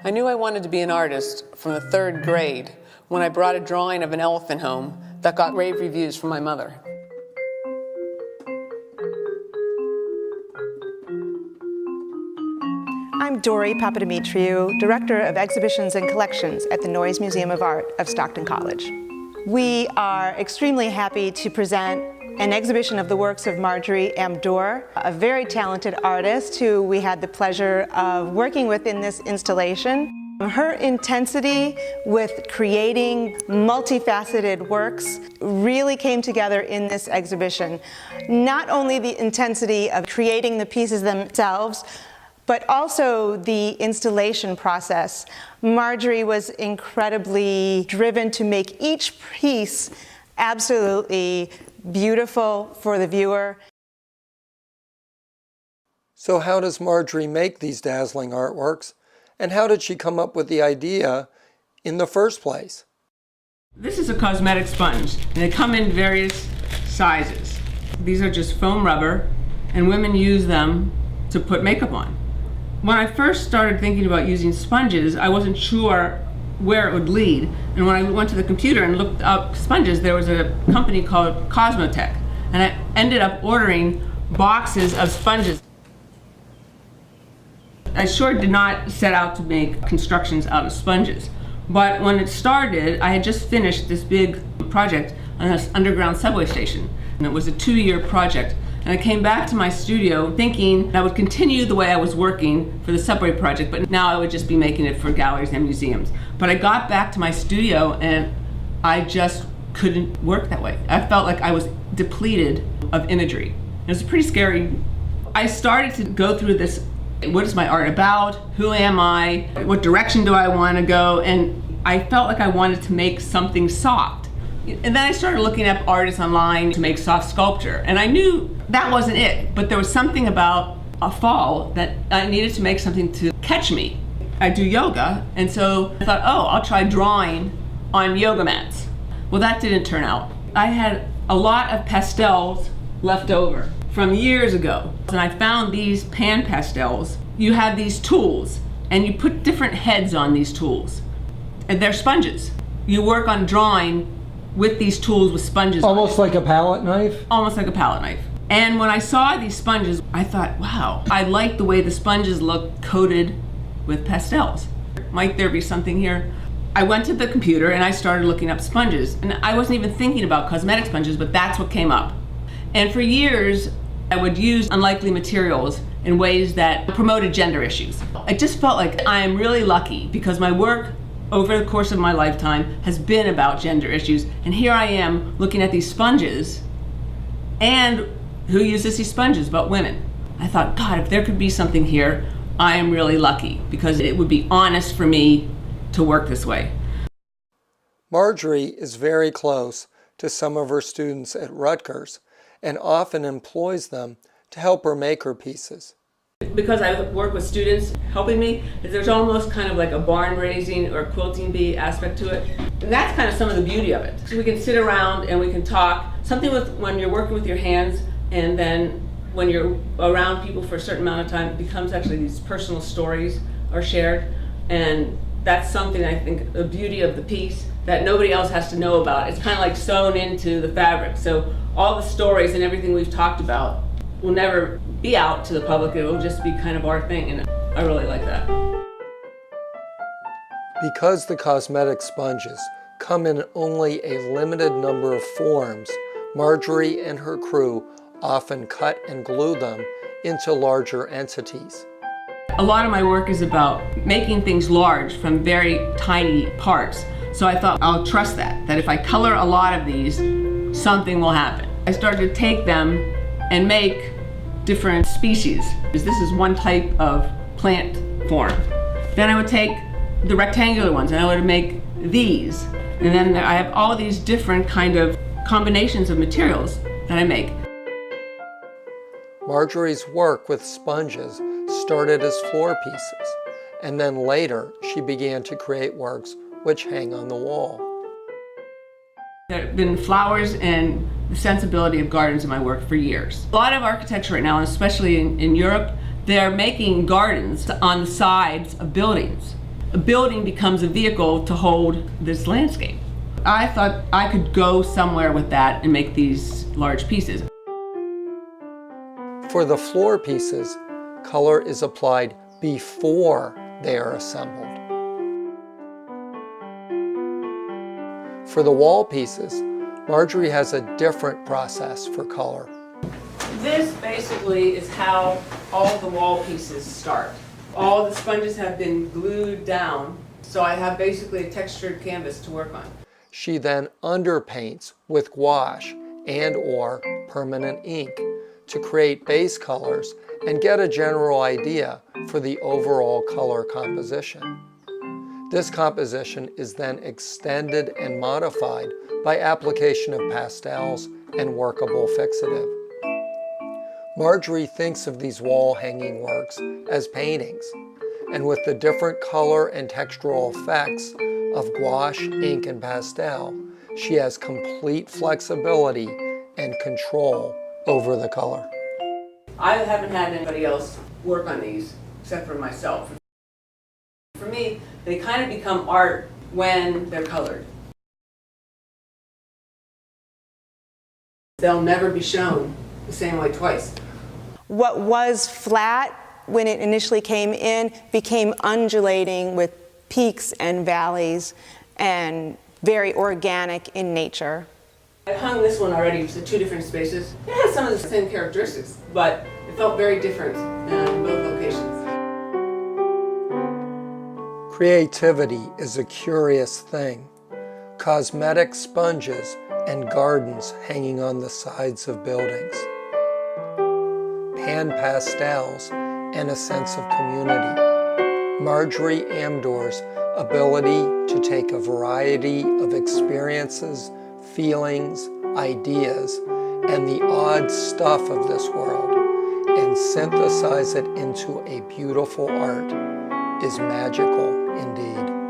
I knew I wanted to be an artist from the 3rd grade when I brought a drawing of an elephant home that got rave reviews from my mother. I'm Dory Papadimitriou, Director of Exhibitions and Collections at the Noyes Museum of Art of Stockton College. We are extremely happy to present an exhibition of the works of Margery Amdur, a very talented artist who we had the pleasure of working with in this installation. Her intensity with creating multifaceted works really came together in this exhibition. Not only the intensity of creating the pieces themselves, but also the installation process. Margery was incredibly driven to make each piece absolutely beautiful for the viewer. So how does Margery make these dazzling artworks? And how did she come up with the idea in the first place? This is a cosmetic sponge, and they come in various sizes. These are just foam rubber, and women use them to put makeup on. When I first started thinking about using sponges, I wasn't sure where it would lead. And when I went to the computer and looked up sponges, there was a company called Cosmetic. And I ended up ordering boxes of sponges. I sure did not set out to make constructions out of sponges. But when it started, I had just finished this big project on this underground subway station. And it was a 2-year project. And I came back to my studio thinking I would continue the way I was working for the subway project, but now I would just be making it for galleries and museums. But I got back to my studio and I just couldn't work that way. I felt like I was depleted of imagery. It was pretty scary. I started to go through this, what is my art about? Who am I? What direction do I want to go? And I felt like I wanted to make something soft. And then I started looking up artists online to make soft sculpture. And I knew that wasn't it, but there was something about a fall that I needed to make something to catch me. I do yoga, and so I thought, oh, I'll try drawing on yoga mats. Well, that didn't turn out. I had a lot of pastels left over from years ago, and I found these pan pastels. You have these tools, and you put different heads on these tools, and they're sponges. You work on drawing with these tools with sponges. Almost like a palette knife? Almost like a palette knife. And when I saw these sponges, I thought, wow, I like the way the sponges look coated with pastels. Might there be something here? I went to the computer and I started looking up sponges. And I wasn't even thinking about cosmetic sponges, but that's what came up. And for years, I would use unlikely materials in ways that promoted gender issues. I just felt like I am really lucky because my work over the course of my lifetime has been about gender issues. And here I am looking at these sponges, and who uses these sponges but women? I thought, God, if there could be something here, I am really lucky because it would be honest for me to work this way. Margery is very close to some of her students at Rutgers and often employs them to help her make her pieces. Because I work with students helping me, there's almost kind of like a barn raising or quilting bee aspect to it. And that's kind of some of the beauty of it. So we can sit around and we can talk. Something with when you're working with your hands, and then when you're around people for a certain amount of time, it becomes actually these personal stories are shared. And that's something I think the beauty of the piece that nobody else has to know about. It's kind of like sewn into the fabric. So all the stories and everything we've talked about will never be out to the public. It will just be kind of our thing, and I really like that. Because the cosmetic sponges come in only a limited number of forms, Margery and her crew often cut and glue them into larger entities. A lot of my work is about making things large from very tiny parts. So I thought I'll trust that if I color a lot of these, something will happen. I started to take them and make different species. This is one type of plant form. Then I would take the rectangular ones and I would make these. And then I have all these different kind of combinations of materials that I make. Margery's work with sponges started as floor pieces, and then later she began to create works which hang on the wall. There have been flowers and the sensibility of gardens in my work for years. A lot of architecture right now, and especially in Europe, they're making gardens on the sides of buildings. a building becomes a vehicle to hold this landscape. I thought I could go somewhere with that and make these large pieces. For the floor pieces, color is applied before they are assembled. For the wall pieces, Margery has a different process for color. This basically is how all the wall pieces start. All the sponges have been glued down, so I have basically a textured canvas to work on. She then underpaints with gouache and/or permanent ink to create base colors and get a general idea for the overall color composition. This composition is then extended and modified by application of pastels and workable fixative. Margery thinks of these wall hanging works as paintings, and with the different color and textural effects of gouache, ink, and pastel, she has complete flexibility and control over the color. I haven't had anybody else work on these except for myself. For me, they kind of become art when they're colored. They'll never be shown the same way twice. What was flat when it initially came in became undulating with peaks and valleys and very organic in nature. I hung this one already to 2 different spaces. It has some of the same characteristics, but it felt very different in both locations. Creativity is a curious thing. Cosmetic sponges and gardens hanging on the sides of buildings. Pan pastels and a sense of community. Margery Amdur's ability to take a variety of experiences, feelings, ideas, and the odd stuff of this world and synthesize it into a beautiful art is magical indeed.